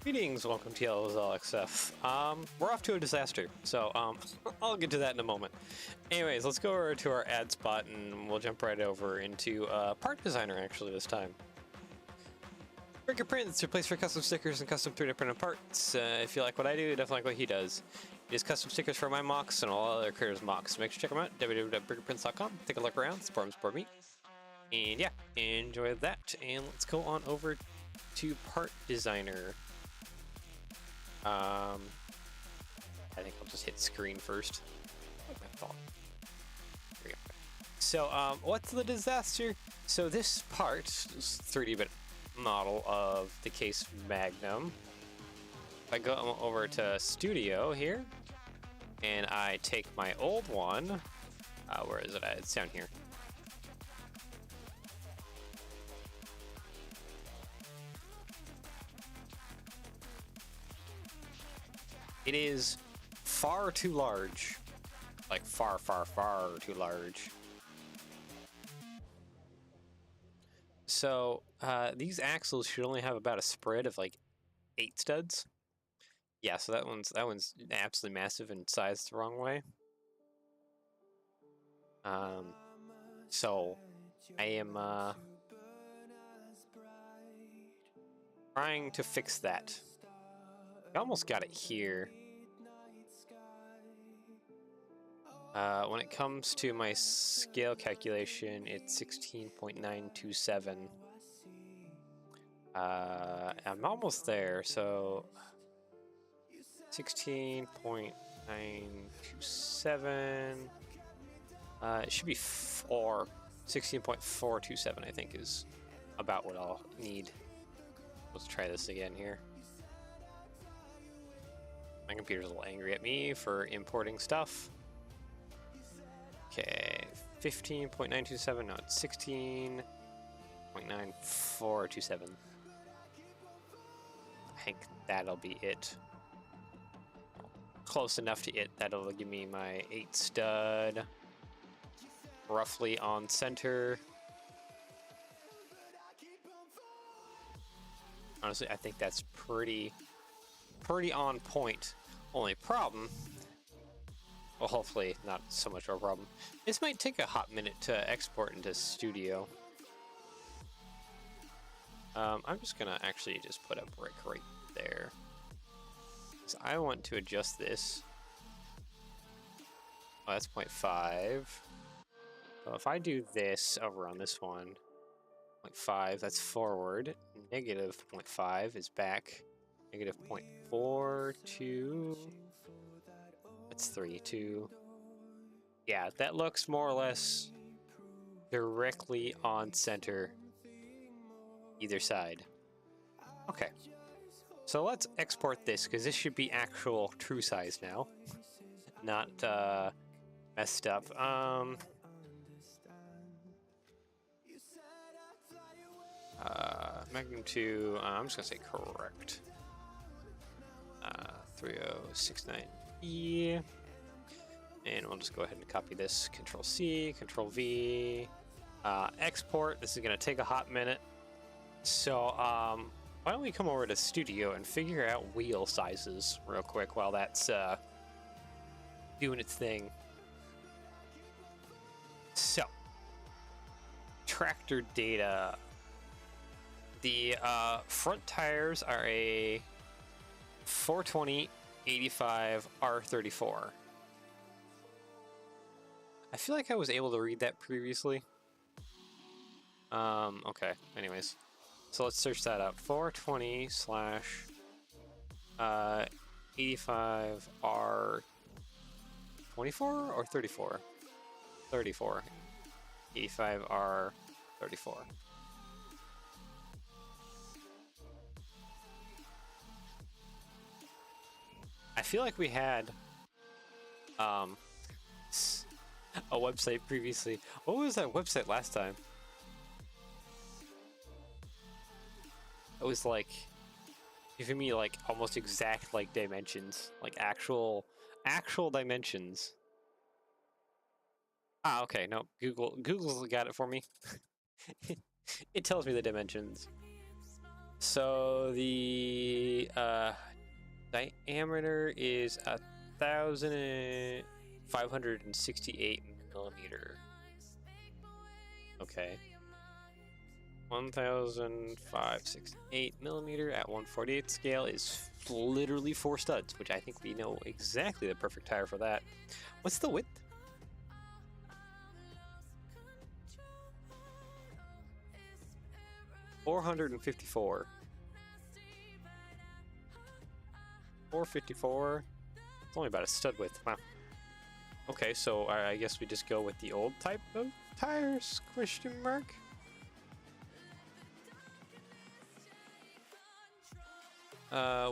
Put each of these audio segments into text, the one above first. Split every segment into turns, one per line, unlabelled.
Greetings, welcome to Yellow's LXF. We're off to a disaster, so I'll get to that in a moment. Anyways, let's go over to our ad spot and we'll jump right over into Part Designer actually this time. Breaker Print, it's your place for custom stickers and custom 3D printed parts. If you like what I do, definitely like what he does. He does custom stickers for my mocks and all other creators' mocks. Make sure to check him out, www.breakerprints.com. Take a look around, support me. And yeah, enjoy that. And let's go on over to Part Designer. I think I'll just hit screen first. Like my thought. There we go. So, what's the disaster? So this part is 3D model of the Case Magnum. I go over to Studio here, and I take my old one. Where is it at? It's down here. It is far too large. Like far too large. So these axles should only have about a spread of like 8 studs. Yeah, so that one's absolutely massive and sized the wrong way. So I am trying to fix that. I almost got it here. When it comes to my scale calculation, it's 16.927. I'm almost there, so 16.927. It should be 16.427, I think, is about what I'll need. Let's try this again here. My computer's a little angry at me for importing stuff. Okay, 15.927, no, it's 16.9427. I think that'll be it. Close enough to it. That'll give me my 8 stud, roughly on center. Honestly, I think that's pretty on point. Only problem, well, hopefully not so much of a problem. This might take a hot minute to export into Studio. I'm just gonna actually just put a brick right there. So I want to adjust this. Oh, that's 0.5. So if I do this over on this one, 0.5, that's forward. Negative 0.5 is back. Negative 0.42. That's 3, 2. Yeah, that looks more or less directly on center, either side. Okay, so let's export this because this should be actual true size now, not messed up. Magnum 2. I'm just gonna say correct. 3069E. And we'll just go ahead and copy this. Control C, Control V. Export. This is going to take a hot minute. So, why don't we come over to Studio and figure out wheel sizes real quick while that's doing its thing. So, tractor data. The front tires are a 420 85 R34. I feel like I was able to read that previously. Okay, anyways. So let's search that up. 420 slash 85 R24 or 34? 34. 85 R34. I feel like we had a website previously. What was that website last time? It was like giving me like almost exact like dimensions, like actual dimensions. Ah, okay, no, Google's got it for me. It tells me the dimensions. So the diameter is 1,568 millimeter. Okay. 1,568 millimeter at 1/48 scale is literally 4 studs, which I think we know exactly the perfect tire for that. What's the width? 454. 454. It's only about a stud width. Wow. Okay, so I guess we just go with the old type of tires? Question mark.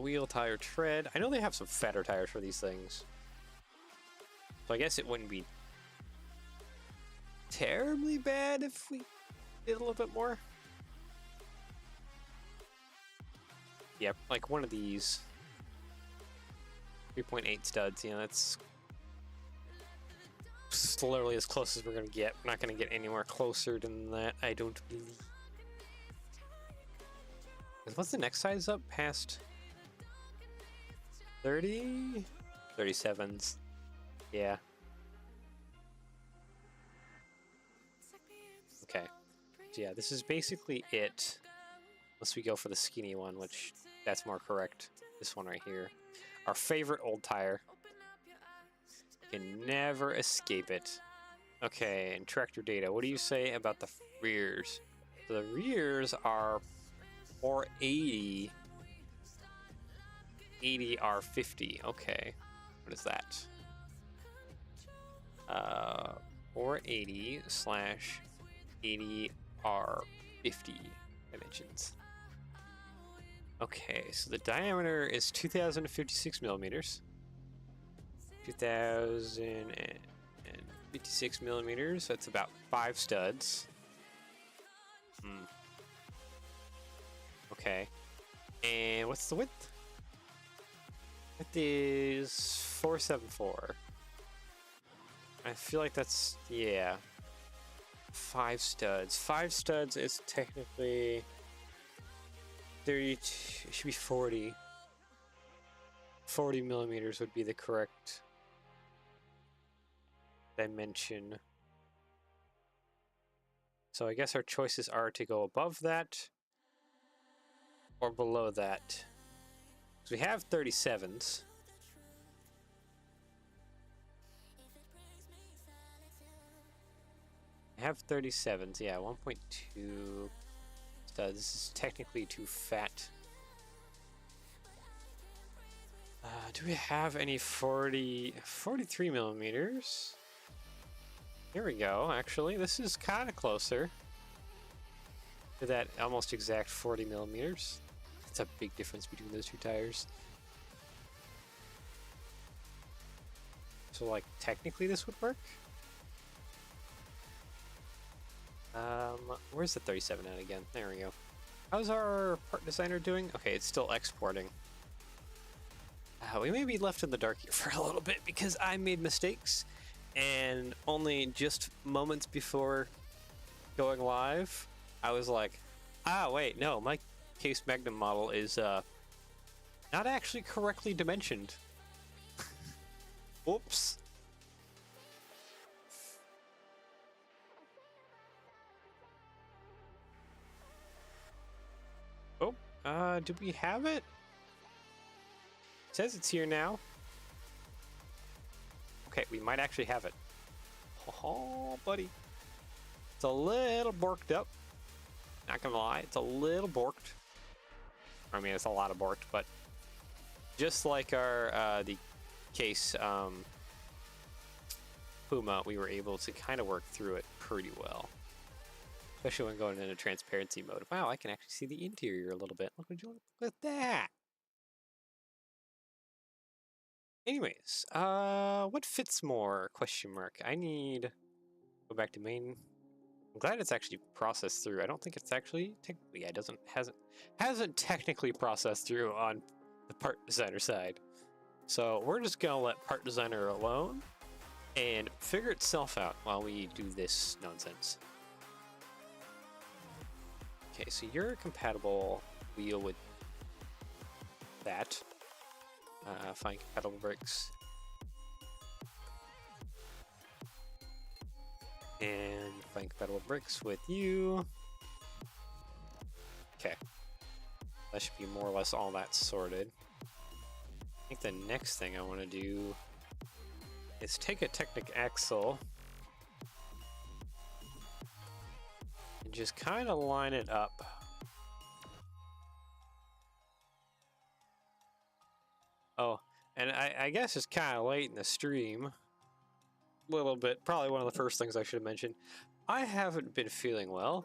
Wheel, tire, tread. I know they have some fatter tires for these things. So I guess it wouldn't be terribly bad if we did a little bit more. Yep, like one of these. 3.8 studs, you know, that's literally as close as we're going to get. We're not going to get anywhere closer than that, I don't believe. What's the next size up past 30? 37s. Yeah. Okay. So yeah, this is basically it. Unless we go for the skinny one, which that's more correct. This one right here. Our favorite old tire. Can never escape it. Okay, and tractor data. What do you say about the rears? So the rears are 480. 80 R50. Okay. What is that? 480 slash 80 R50 dimensions. Okay, so the diameter is 2,056 millimeters. 2,056 millimeters. That's about 5 studs. Okay. And what's the width? Width is 474. I feel like that's, yeah. 5 studs. 5 studs is technically 30, it should be 40. 40 millimeters would be the correct dimension. So I guess our choices are to go above that or below that. So we have 37s. I have 37s, yeah, 1.2 studs. This is technically too fat. Do we have any 43 millimeters? Here we go, actually. This is kind of closer to that almost exact 40 millimeters. That's a big difference between those two tires. So, like, technically this would work? Where's the 37 at again? There we go. How's our part designer doing? Okay, it's still exporting. We may be left in the dark here for a little bit because I made mistakes, and only just moments before going live, I was like, wait, no, my Case Magnum model is not actually correctly dimensioned. Oops. Oh, do we have it? It says it's here now. Okay, we might actually have it. Oh, buddy. It's a little borked up. Not gonna lie, it's a little borked. I mean, it's a lot of borked, but just like our the Case Puma, we were able to kind of work through it pretty well. Especially when going into transparency mode. Wow, I can actually see the interior a little bit. Look at that. Anyways, what fits more? Question mark. I need go back to main. I'm glad it's actually processed through. I don't think it's actually technically. Yeah, hasn't technically processed through on the part designer side. So we're just gonna let part designer alone and figure itself out while we do this nonsense. Okay, so you're compatible wheel with that. Find compatible bricks. And find compatible bricks with you. Okay. That should be more or less all that sorted. I think the next thing I want to do is take a Technic axle and just kind of line it up. Oh, and I guess it's kind of late in the stream. A little bit. Probably one of the first things I should have mentioned. I haven't been feeling well.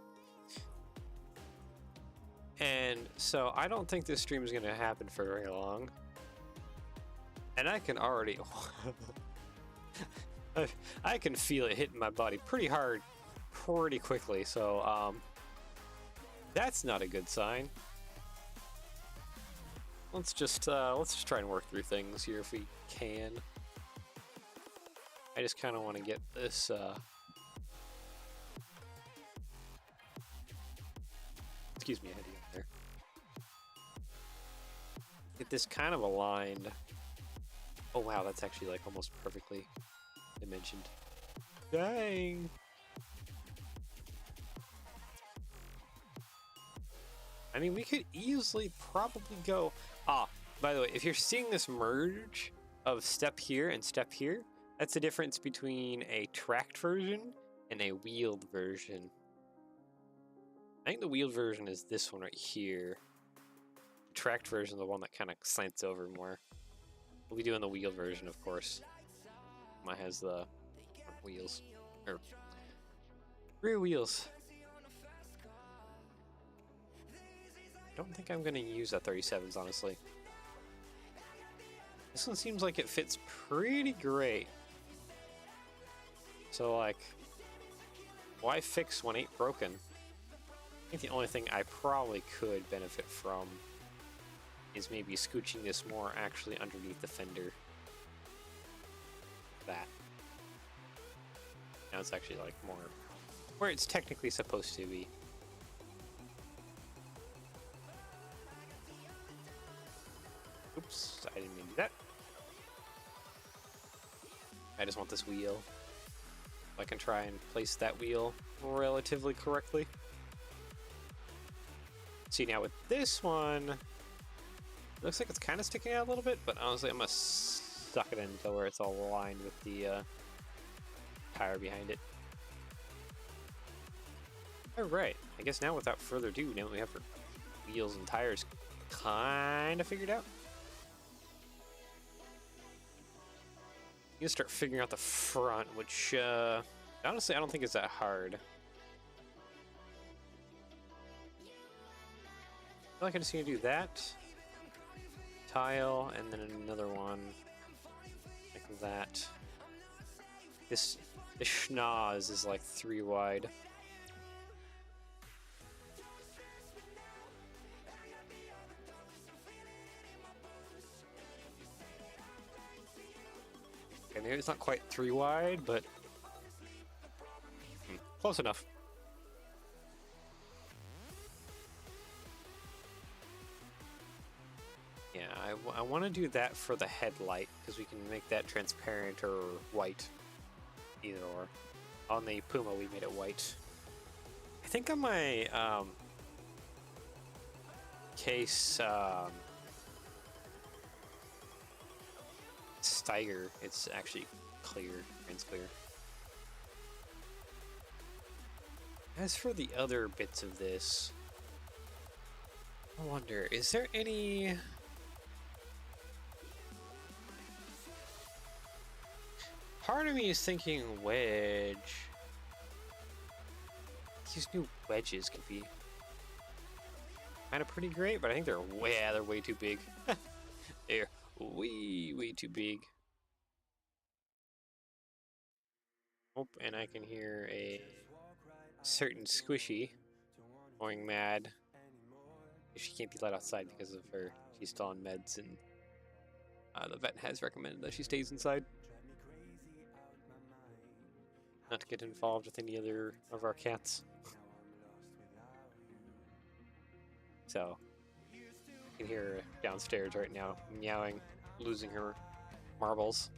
And so I don't think this stream is going to happen for very long. And I can already... I can feel it hitting my body pretty hard, pretty quickly. So that's not a good sign. Let's just try and work through things here if we can. I just kind of want to get this excuse me, I had to get there. Get this kind of aligned. Oh wow, that's actually like almost perfectly dimensioned. Dang. I mean, we could easily probably go... Ah, by the way, if you're seeing this merge of step here and step here, that's the difference between a tracked version and a wheeled version. I think the wheeled version is this one right here. The tracked version is the one that kind of slants over more. We'll be doing the wheeled version, of course. Mine has the wheels, or rear wheels. I don't think I'm going to use that 37s, honestly. This one seems like it fits pretty great. So, like, why fix when ain't broken? I think the only thing I probably could benefit from is maybe scooching this more actually underneath the fender. That. Now it's actually, like, more where it's technically supposed to be. Oops, I didn't mean to do that. I just want this wheel. I can try and place that wheel relatively correctly. See, now with this one, it looks like it's kind of sticking out a little bit, but honestly, I'm gonna suck it in until where it's all aligned with the tire behind it. Alright, I guess now without further ado, now that we have our wheels and tires kind of figured out, you can start figuring out the front, which honestly I don't think is that hard. I feel like I just need to do that tile and then another one like that. This schnoz is like 3 wide. Okay, maybe it's not quite 3 wide, but close enough. Yeah, I want to do that for the headlight, because we can make that transparent or white. Either or. On the Puma, we made it white. I think on my Case Steiger, it's actually clear, transclear. As for the other bits of this, I wonder, is there any... Part of me is thinking wedge. These new wedges could be kind of pretty great, but I think they're way too big. They're way too big. Oh, and I can hear a certain squishy going mad. She can't be let outside because of her. She's still on meds, and the vet has recommended that she stays inside. Not to get involved with any other of our cats. So, You can hear her downstairs right now, meowing, losing her marbles.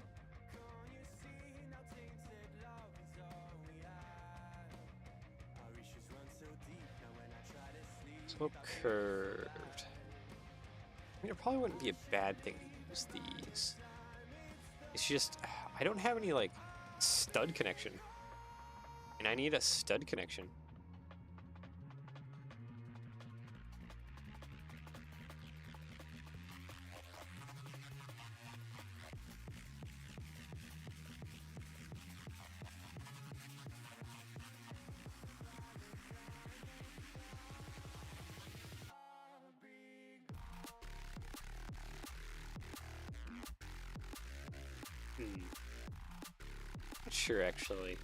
So curved. I mean, it probably wouldn't be a bad thing to use these. It's just, I don't have any, like, stud connection. And I need a stud connection. Not sure, actually.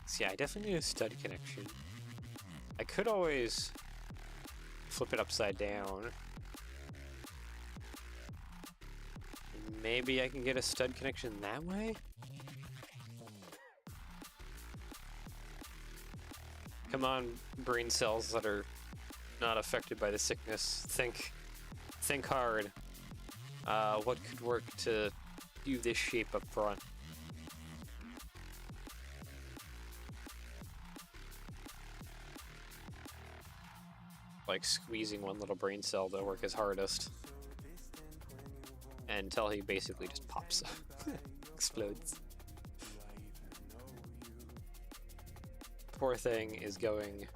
See, I definitely need a stud connection. I could always flip it upside down. Maybe I can get a stud connection that way? Come on, brain cells that are not affected by the sickness. Think hard. What could work to do this shape up front? Like squeezing one little brain cell to work his hardest until he basically just pops. Explodes. Poor thing is going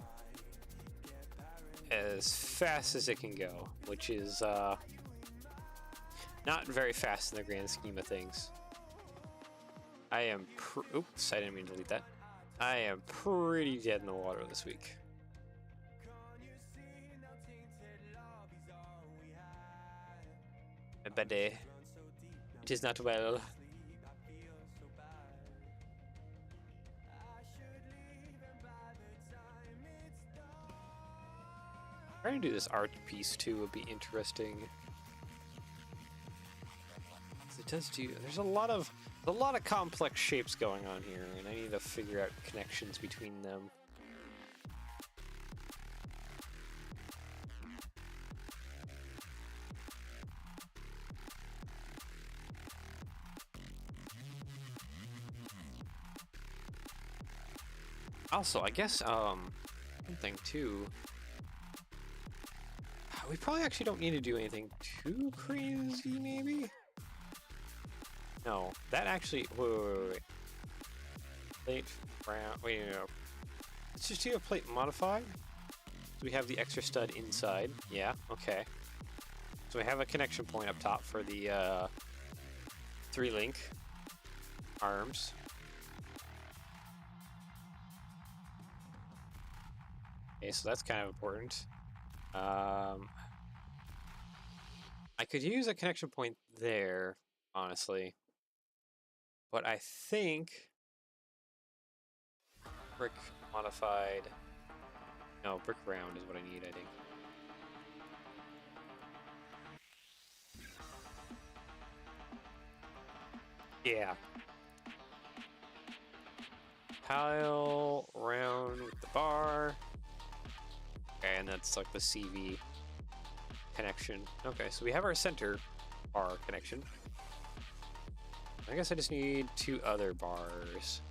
as fast as it can go, which is not very fast in the grand scheme of things. I am oops, I didn't mean to delete that. I am pretty dead in the water this week. A bad day. It is not well. Trying to do this art piece too would be interesting. It does do. There's a lot of complex shapes going on here, and I need to figure out connections between them. Also, I guess one thing too. We probably actually don't need to do anything too crazy, maybe? No, that actually... Wait. Plate, round... Wait, no. Let's just do a plate modified. So we have the extra stud inside. Yeah, okay. So we have a connection point up top for the 3-link arms. Okay, so that's kind of important. I could use a connection point there, honestly. But I think brick modified. No, brick round is what I need, I think. Yeah. Tile round with the bar. Okay, and that's like the CV connection. Okay, so we have our center bar connection. I guess I just need 2 other bars.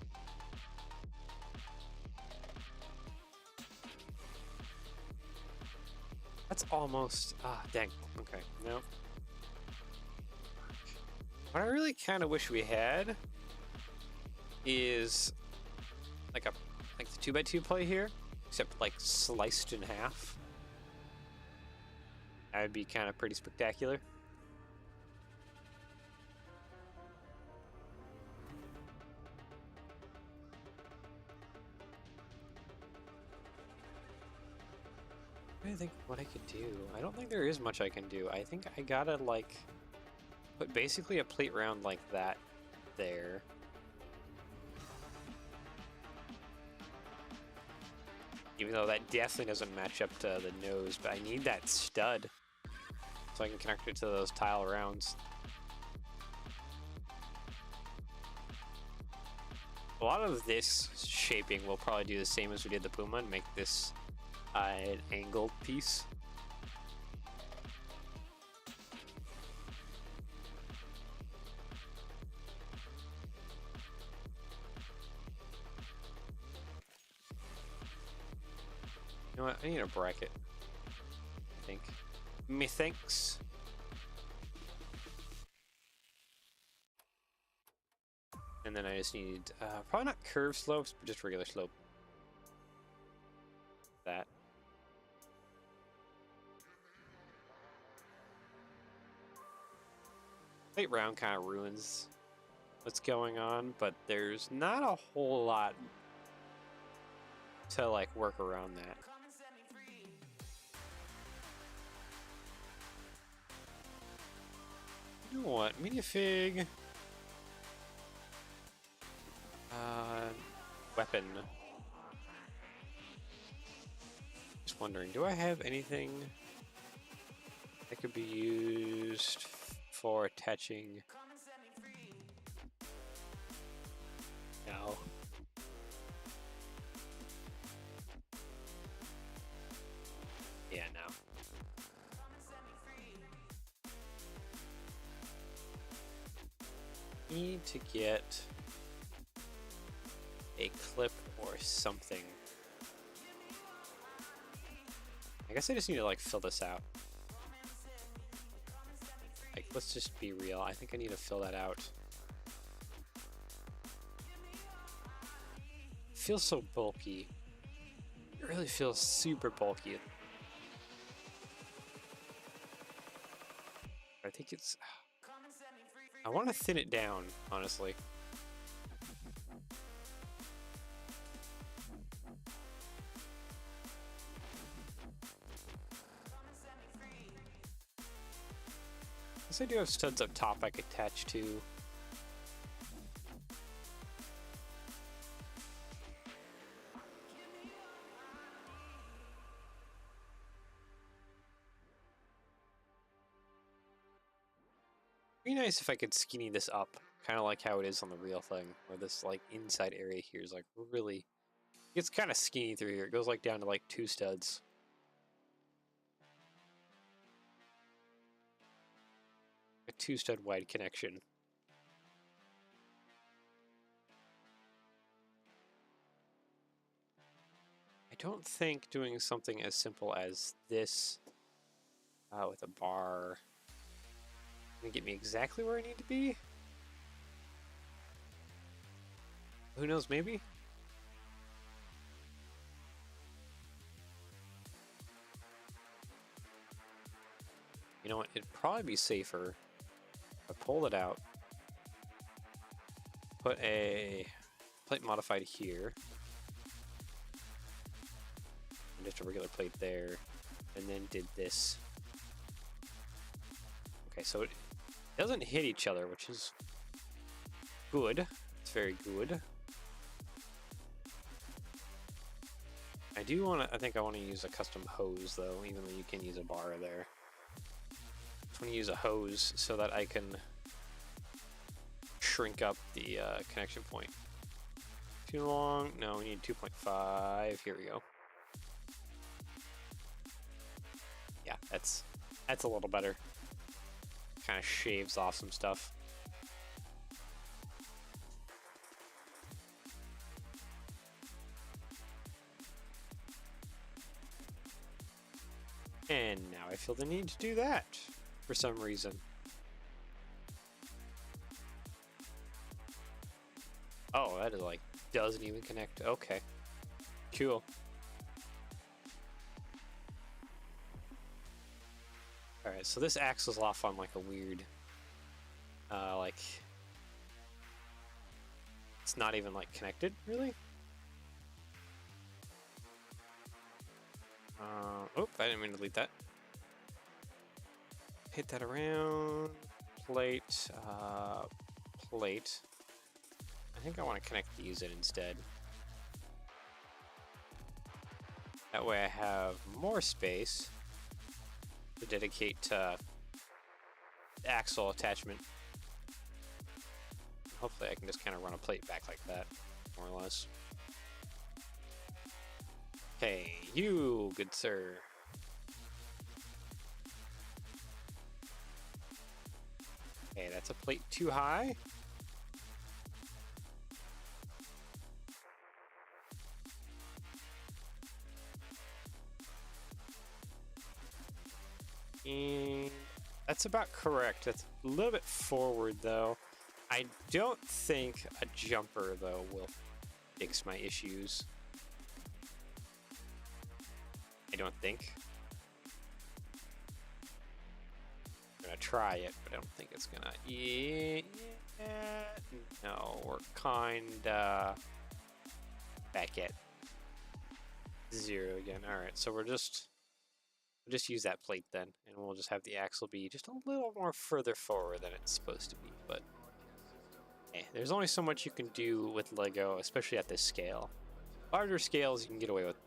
That's almost... Ah, dang. Okay, no. What I really kind of wish we had is like the 2x2 play here, except like sliced in half. That would be kind of pretty spectacular. I think what I could do. I don't think there is much I can do. I think I gotta like put basically a plate round like that there. Even though that definitely doesn't match up to the nose, but I need that stud so I can connect it to those tile rounds. A lot of this shaping will probably do the same as we did the Puma and make this an angled piece. You know what? I need a bracket. I think. Methinks. And then I just need, probably not curved slopes, but just regular slope. That. Plate round kind of ruins what's going on, but there's not a whole lot to like work around that. You know what? Minifig. Weapon. Just wondering, do I have anything that could be used for attaching? No. Yeah, no. Need to get a clip or something. I guess I just need to like fill this out. Like, let's just be real. I think I need to fill that out. It feels so bulky. It really feels super bulky. I think it's... I want to thin it down, honestly. I guess I do have studs up top I could attach to. Be nice if I could skinny this up, kind of like how it is on the real thing, where this like inside area here is like really, it's kind of skinny through here. It goes like down to like 2 studs. A 2 stud wide connection. I don't think doing something as simple as this with a bar gonna get me exactly where I need to be. Who knows, maybe? You know what, it'd probably be safer if I pull it out, put a plate modified here, and just a regular plate there, and then did this. Okay, so it doesn't hit each other, which is good. It's very good. I do want to, I think I want to use a custom hose though, even though you can use a bar there. I just want to use a hose so that I can shrink up the connection point. Too long? No, we need 2.5. Here we go. Yeah, that's a little better. Kind of shaves off some stuff. And now I feel the need to do that for some reason. Oh, that is like, doesn't even connect. Okay. Cool. Alright, so this axle's off on like a weird, like, it's not even like connected, really? Oh, I didn't mean to delete that. Hit that around, plate, plate. I think I want to connect these in instead. That way I have more space to dedicate to axle attachment. Hopefully I can just kind of run a plate back like that, more or less. Okay, you, good sir. Okay, that's a plate too high. And that's about correct. That's a little bit forward, though. I don't think a jumper, though, will fix my issues. I don't think. I'm gonna try it, but I don't think it's gonna. Yeah, no, we're kinda back at 0 again. All right, so we'll just use that plate then, and we'll just have the axle be just a little more further forward than it's supposed to be. But hey, there's only so much you can do with Lego, especially at this scale. Larger scales, you can get away with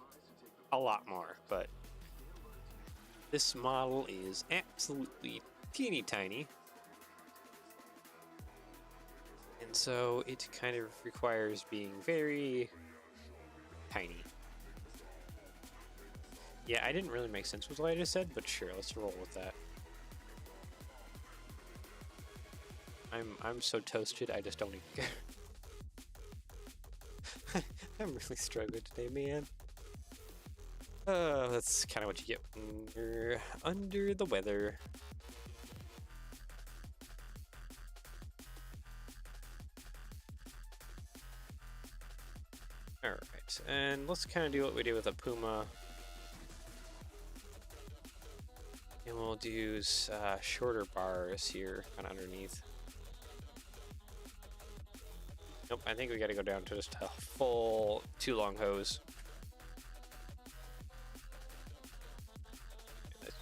a lot more, but this model is absolutely teeny tiny. And so it kind of requires being very tiny. Yeah, I didn't really make sense with what I just said, but sure, let's roll with that. I'm so toasted, I just don't even care. I'm really struggling today, man. That's kind of what you get when you're under the weather. Alright, and let's kind of do what we do with a Puma. And we'll do shorter bars here, kind of underneath. Nope, I think we gotta go down to just a full 2 long hose.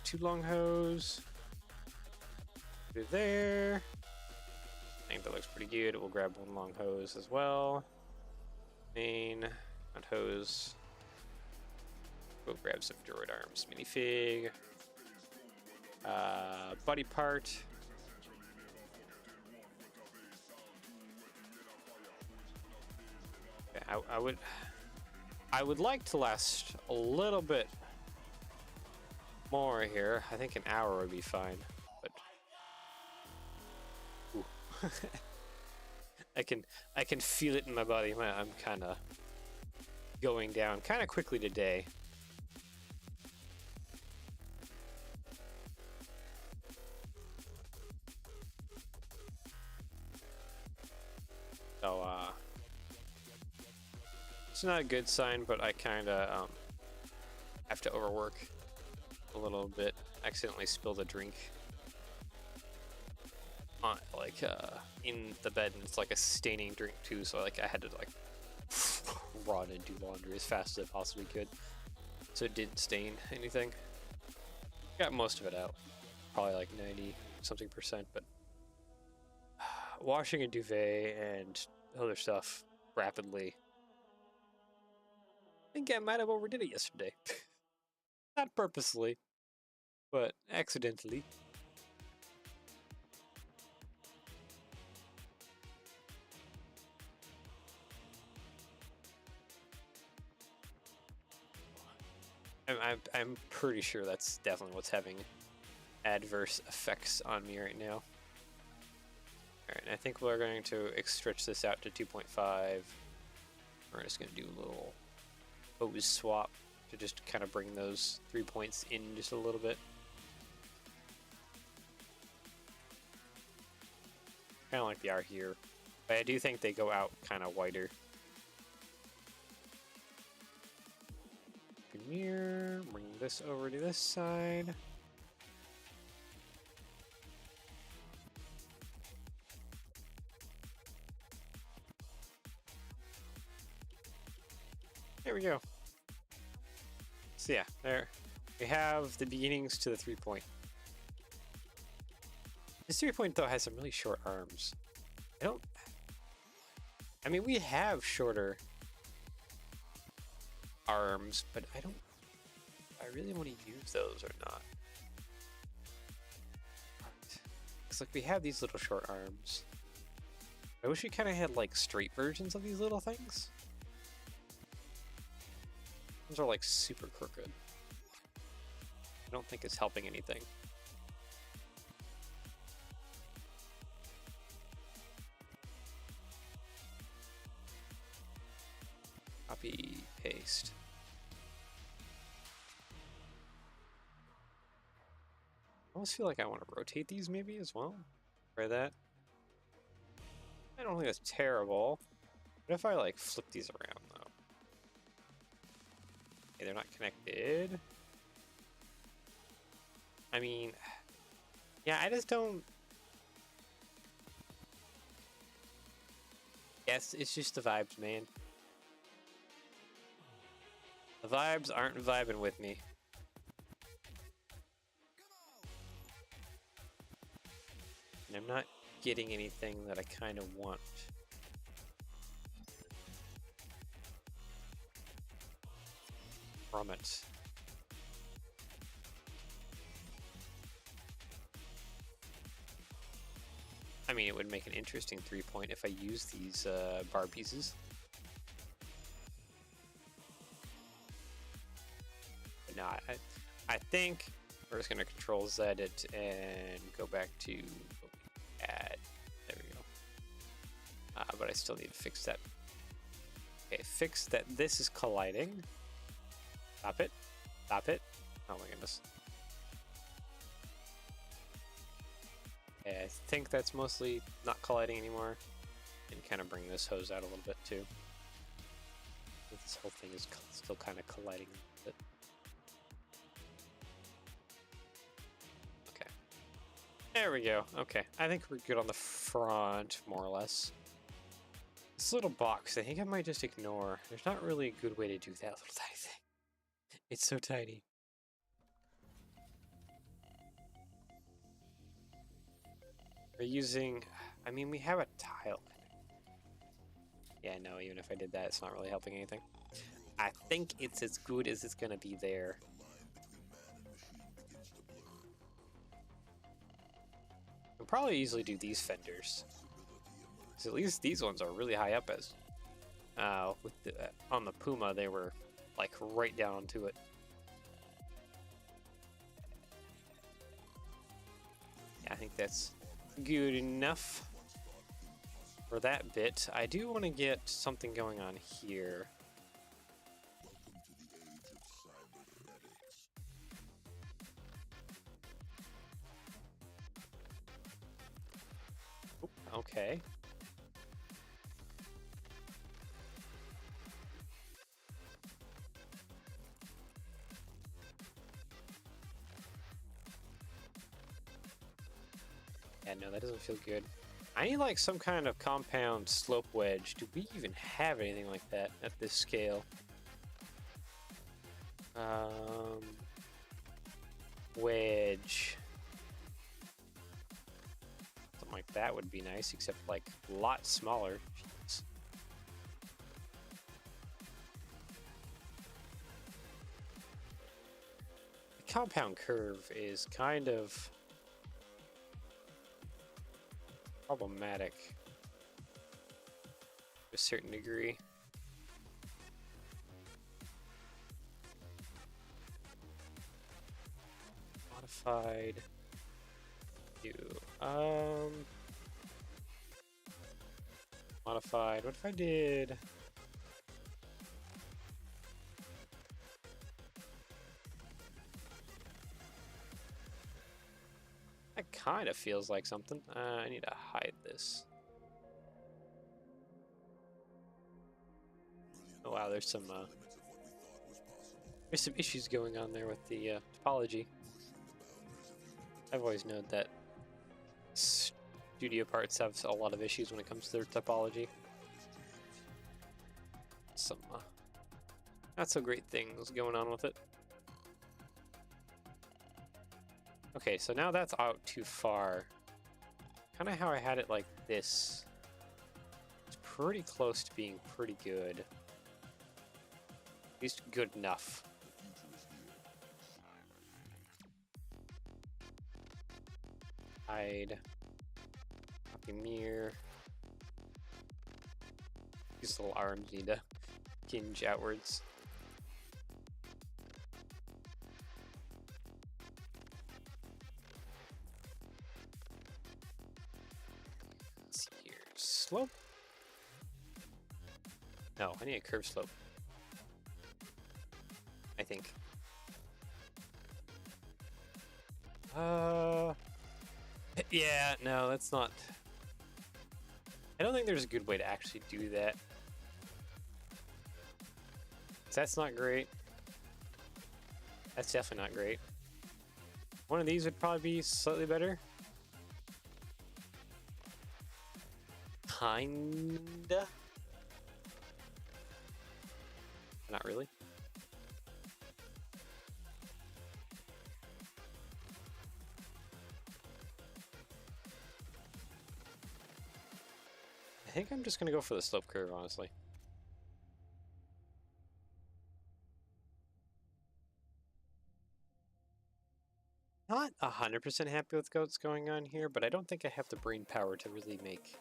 2 long hose. Through there. I think that looks pretty good. We'll grab 1 long hose as well. Main, front hose. We'll grab some droid arms minifig. Body part. Okay, I would like to last a little bit more here. I think an hour would be fine, but ooh. I can feel it in my body. I'm kind of going down kind of quickly today. So it's not a good sign, but I kind of have to overwork a little bit. Accidentally spilled a drink on in the bed, and it's like a staining drink too, so like I had to like run and do laundry as fast as I possibly could so it didn't stain anything. Got most of it out, probably like 90 something %, but washing a duvet and other stuff rapidly, I think I might have overdid it yesterday. Not purposely, but accidentally. I'm pretty sure that's definitely what's having adverse effects on me right now. Alright, I think we're going to stretch this out to 2.5. We're just going to do a little hose swap to just kind of bring those 3 points in just a little bit. Kind of like they are here, but I do think they go out kind of wider. Mirror, bring this over to this side. There we go. So yeah, there we have the beginnings to the 3-point. This 3-point though has some really short arms. I mean, we have shorter arms, but I really want to use those or not. It's like we have these little short arms. I wish we kind of had like straight versions of these little things. Those are like super crooked. I don't think it's helping anything. Copy, paste. almost feel like I want to rotate these maybe as well. Try that. I don't think that's terrible. What if I like flip these around though? Okay, they're not connected. I mean, yeah, I just don't. Yes, it's just the vibes, man. The vibes aren't vibing with me. And I'm not getting anything that I kind of want. From it. I mean, it would make an interesting 3-point if I use these bar pieces. But no, I think we're just going to Control Z it and go back to what we had. There we go. But I still need to fix that. Okay, fix that this is colliding. Stop it. Stop it. Oh my goodness. Okay, I think that's mostly not colliding anymore. And kind of bring this hose out a little bit too. This whole thing is still kind of colliding a bit. Okay. There we go. Okay, I think we're good on the front, more or less. This little box, I think I might just ignore. There's not really a good way to do that little tiny thing. It's so tiny. We're using, I mean, we have a tile. Yeah, no, even if I did that, it's not really helping anything. I think it's as good as it's gonna be there. I'll probably easily do these fenders. Because at least these ones are really high up as. With the, on the Puma, they were like right down to it. Yeah, I think that's good enough for that bit. I do want to get something going on here. Oop, okay. Yeah, no, that doesn't feel good. I need like some kind of compound slope wedge. Do we even have anything like that at this scale? Wedge. Something like that would be nice, except like a lot smaller. Jeez. The compound curve is kind of problematic to a certain degree. Modified. Modified. What if I did? That kind of feels like something. I need to hide this. Oh wow, there's some issues going on there with the topology. I've always known that studio parts have a lot of issues when it comes to their topology. Some not so great things going on with it. Okay, so now that's out too far. Kind of how I had it like this. It's pretty close to being pretty good. At least good enough. Hide. Copy mirror. These little arms need to hinge outwards. Let's see here. Slope? No, I need a curve slope. I think. Yeah, no, that's not... I don't think there's a good way to actually do that. That's not great. That's definitely not great. One of these would probably be slightly better. Kinda. Not really. I think I'm just gonna go for the slope curve, honestly. Not 100% happy with what's going on here, but I don't think I have the brain power to really make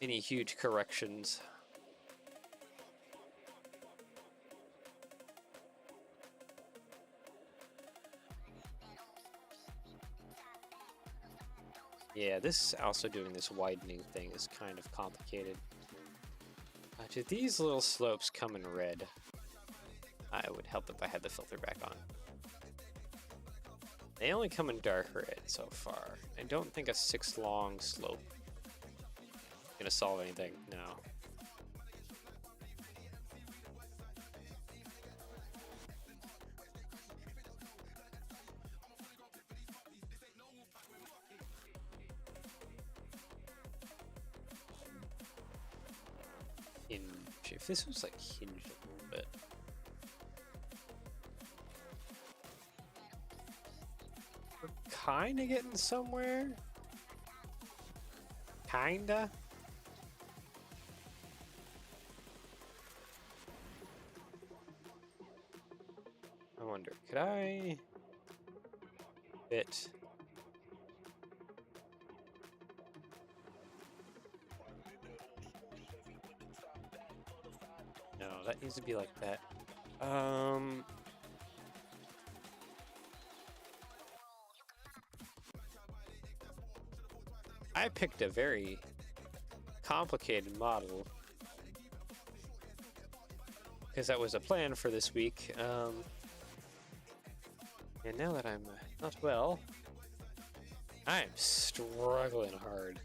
any huge corrections. Yeah, this also doing this widening thing is kind of complicated. Do these little slopes come in red? I would help if I had the filter back on. They only come in dark red so far. I don't think a 6 long slope is gonna solve anything, no. If this was like hinged a little bit. We're kinda getting somewhere. Kinda. I wonder, could I fit? No, that needs to be like that. I picked a very complicated model because that was a plan for this week. And now that I'm not well, I'm struggling hard.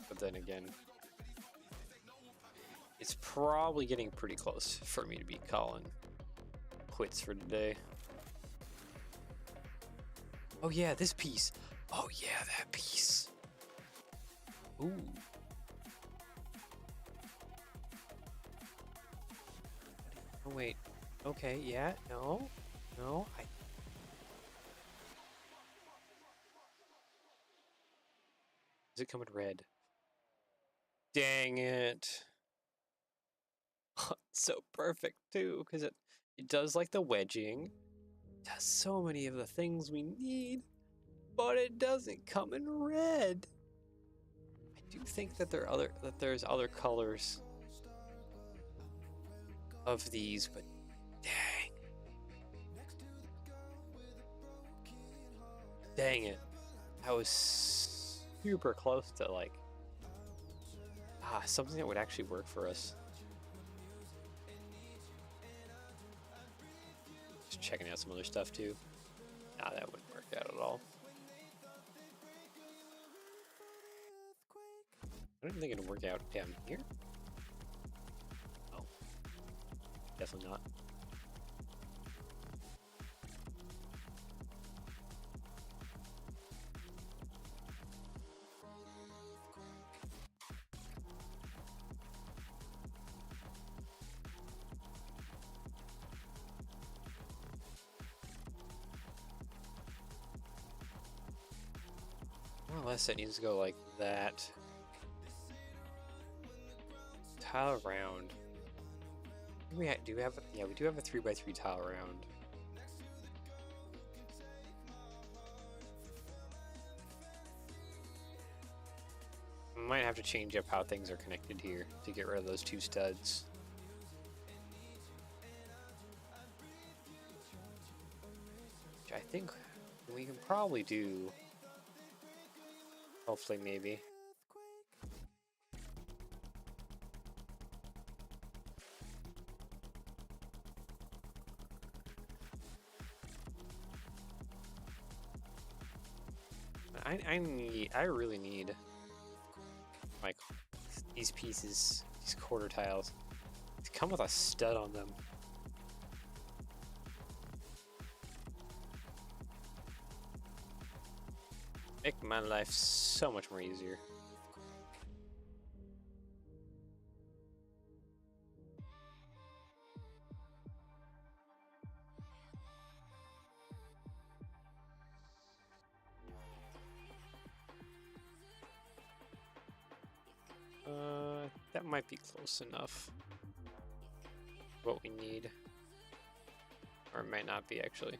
But then again, it's probably getting pretty close for me to be calling quits for today. Oh yeah, this piece. Oh yeah, that piece. Ooh. Oh wait. Okay, yeah, no. No, Does it come in red? Dang it. So perfect too, because it does like the wedging. It does so many of the things we need, but it doesn't come in red. I do think that there's other colors of these, but dang. Dang it. I was super close to like something that would actually work for us. Just checking out some other stuff too. Nah, that wouldn't work out at all. I don't think it'd work out down here. Oh, definitely not. Well, unless it needs to go like that. Tile round. We do have we do have a 3x3 tile round. Might have to change up how things are connected here to get rid of those 2 studs. Which I think we can probably do. Hopefully, maybe. I really need like these pieces, these quarter tiles, to come with a stud on them. Make my life so much more easier. That might be close enough. What we need. Or it might not be, actually.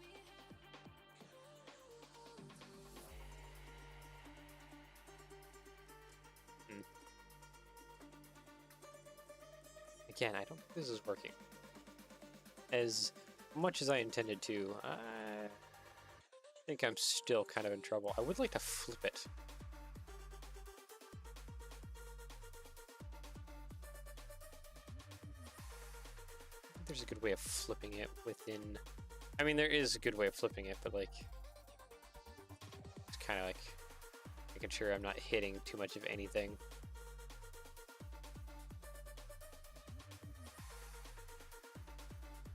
Again, I don't think this is working as much as I intended to. I think I'm still kind of in trouble. I would like to flip it. There's a good way of flipping it within... I mean, there is a good way of flipping it, but like... It's kind of like making sure I'm not hitting too much of anything.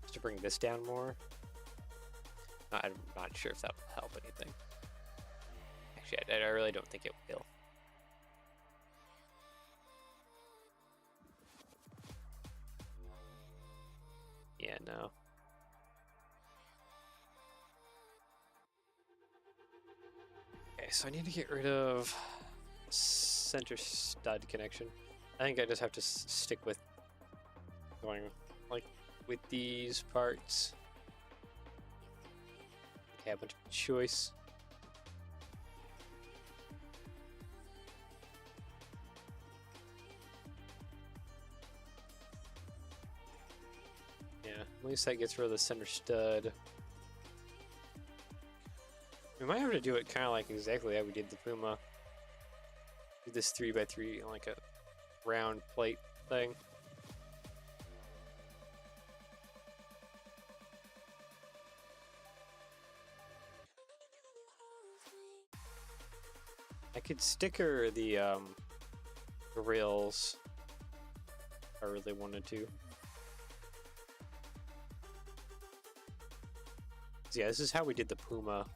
Just to bring this down more. I'm not sure if that will help anything. Actually, I really don't think it will. Yeah, no. Okay, so I need to get rid of center stud connection. I think I just have to stick with going like with these parts. Okay, a bunch of choice. Yeah, at least that gets rid of the center stud. We might have to do it kind of like exactly how we did the Puma. Do this 3x3 like a round plate thing. I could sticker the rails if I really wanted to. So yeah, this is how we did the Puma.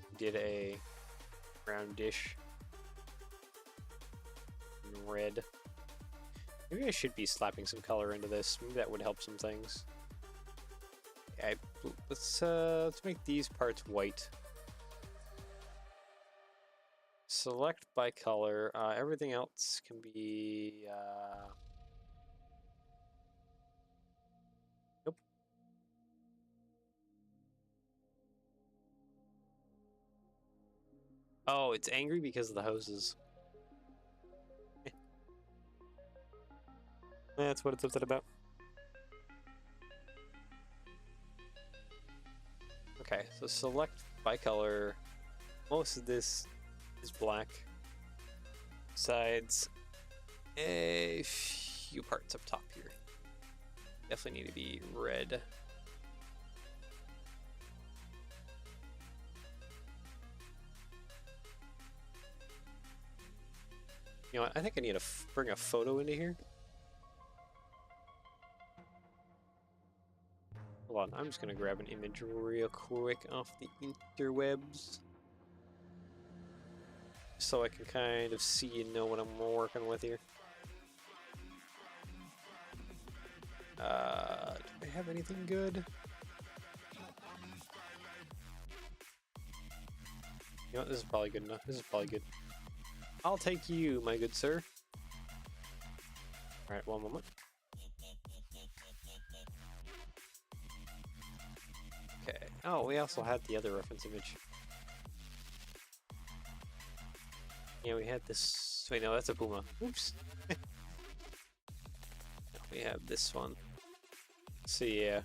We did a round dish in red. Maybe I should be slapping some color into this. Maybe that would help some things. Okay, let's make these parts white. Select by color. Everything else can be. Nope. Oh, it's angry because of the hoses. That's what it's upset about. Okay, so select by color. Most of this is black. Sides, a few parts up top here. Definitely need to be red. You know what? I think I need to bring a photo into here. Hold on, I'm just gonna grab an image real quick off the interwebs, so I can kind of see and know what I'm working with here. Do I have anything good? You know what, this is probably good enough. This is probably good. I'll take you, my good sir. Alright, one moment. Okay. Oh, we also had the other reference image. Yeah, we had this. Wait, no, that's a Puma. Oops. We have this one. So yeah,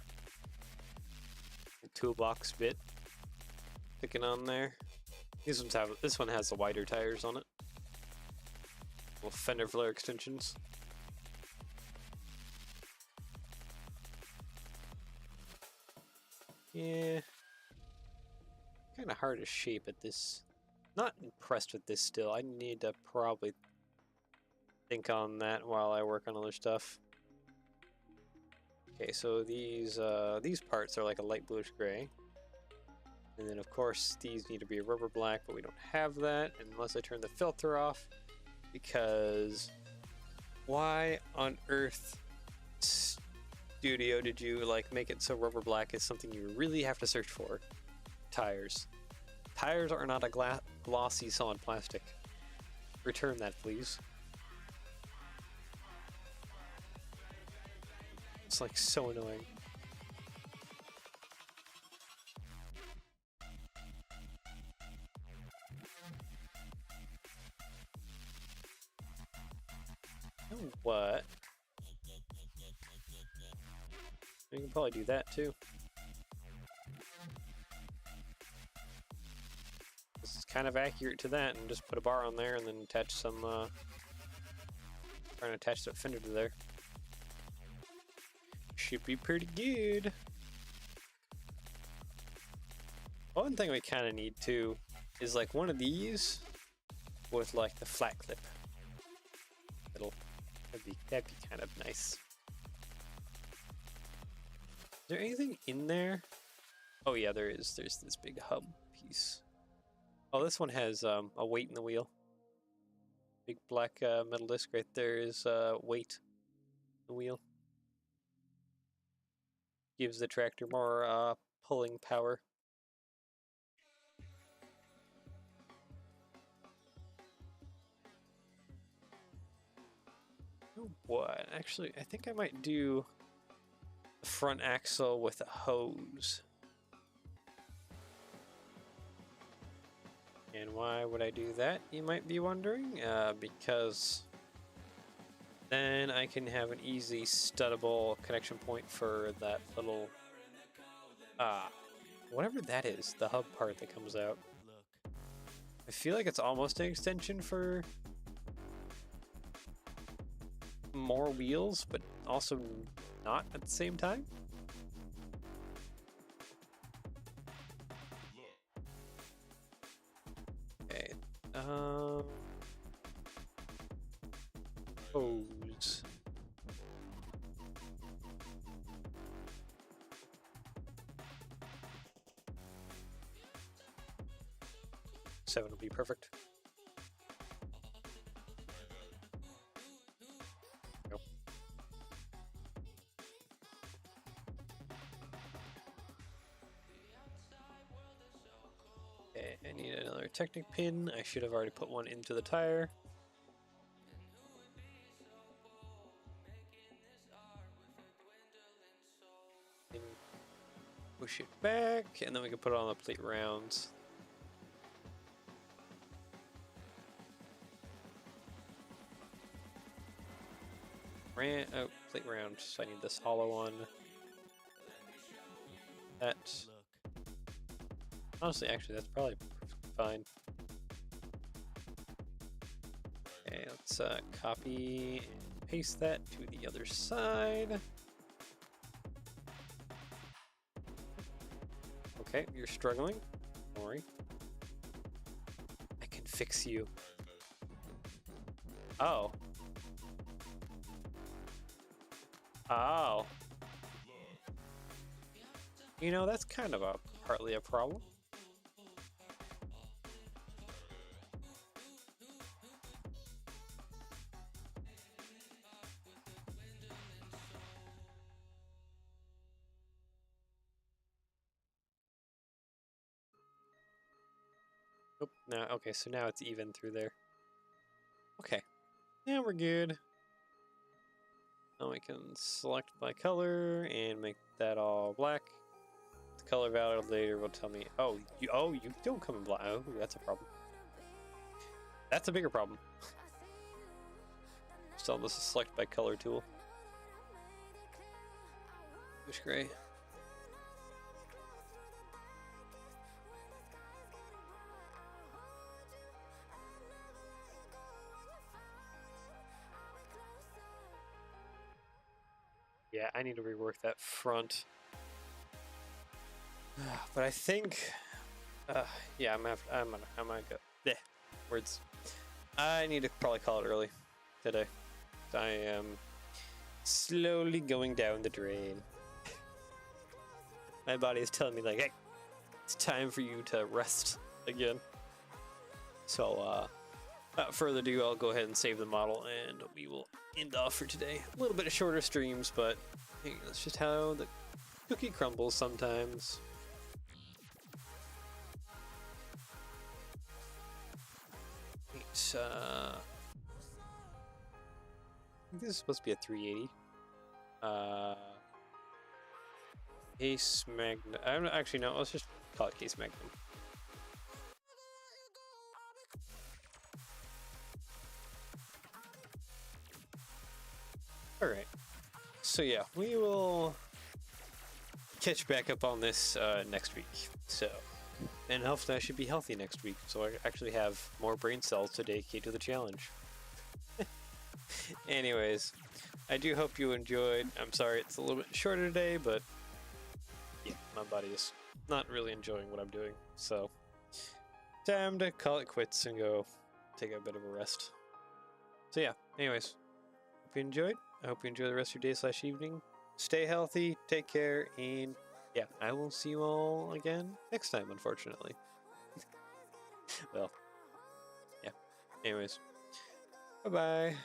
the toolbox bit sticking on there. These ones have. This one has the wider tires on it. Little fender flare extensions. Yeah, kind of hard to shape at this Not impressed with this still. I need to probably think on that while I work on other stuff. Okay, so these parts are like a light bluish gray. And then of course these need to be a rubber black, but we don't have that unless I turn the filter off, because why on earth, studio, did you like make it so rubber black is something you really have to search for? Tires. Tires are not a glossy solid plastic. Return that, please. It's like so annoying. You know what? We can probably do that too. This is kind of accurate to that, and just put a bar on there and then attach some, trying to attach the fender to there. Should be pretty good. One thing we kind of need too is like one of these with like the flat clip. That'd be kind of nice. Is there anything in there? Oh yeah, there is. There's this big hub piece. Oh, this one has a weight in the wheel. Big black metal disc right there is weight in the wheel. Gives the tractor more pulling power. Oh, what? Actually, I think I might do the front axle with a hose. And why would I do that, you might be wondering? Because then I can have an easy studdable connection point for that little, whatever that is, the hub part that comes out. I feel like it's almost an extension for more wheels, but also not at the same time. Okay, hose. Seven will be perfect. Nope. Okay, I need another Technic pin. I should have already put one into the tire. And push it back, and then we can put it on the plate rounds. Oh, plate round, so I need this hollow one. That. Honestly, actually, that's probably fine. Okay, let's copy and paste that to the other side. Okay, you're struggling. Don't worry. I can fix you. Oh. Oh. You know, that's kind of partly a problem. Oh, no, okay, so now it's even through there. Okay, now we're good. Now we can select by color and make that all black. The color validator will tell me, oh, you don't come in black. Oh, that's a problem. That's a bigger problem. Still, this is select by color tool. Bluish gray. Yeah, I need to rework that front. But I think, yeah, I'm gonna go. Bleh. Words. I need to probably call it early today. I am slowly going down the drain. My body is telling me like, hey, it's time for you to rest again. So, without further ado, I'll go ahead and save the model, and we will end off for today. A little bit of shorter streams, but hey, that's just how the cookie crumbles sometimes. I think this is supposed to be a 380. Case Magnum. I don't actually know. Let's just call it Case Magnum. All right. So yeah, we will catch back up on this next week. So, and hopefully I should be healthy next week, so I actually have more brain cells to dedicate to the challenge. Anyways, I do hope you enjoyed. I'm sorry it's a little bit shorter today, but yeah, my body is not really enjoying what I'm doing. So, time to call it quits and go take a bit of a rest. So yeah, anyways, hope you enjoyed. I hope you enjoy the rest of your day / evening. Stay healthy, take care, and yeah, I will see you all again next time, unfortunately. Well, yeah. Anyways, bye-bye.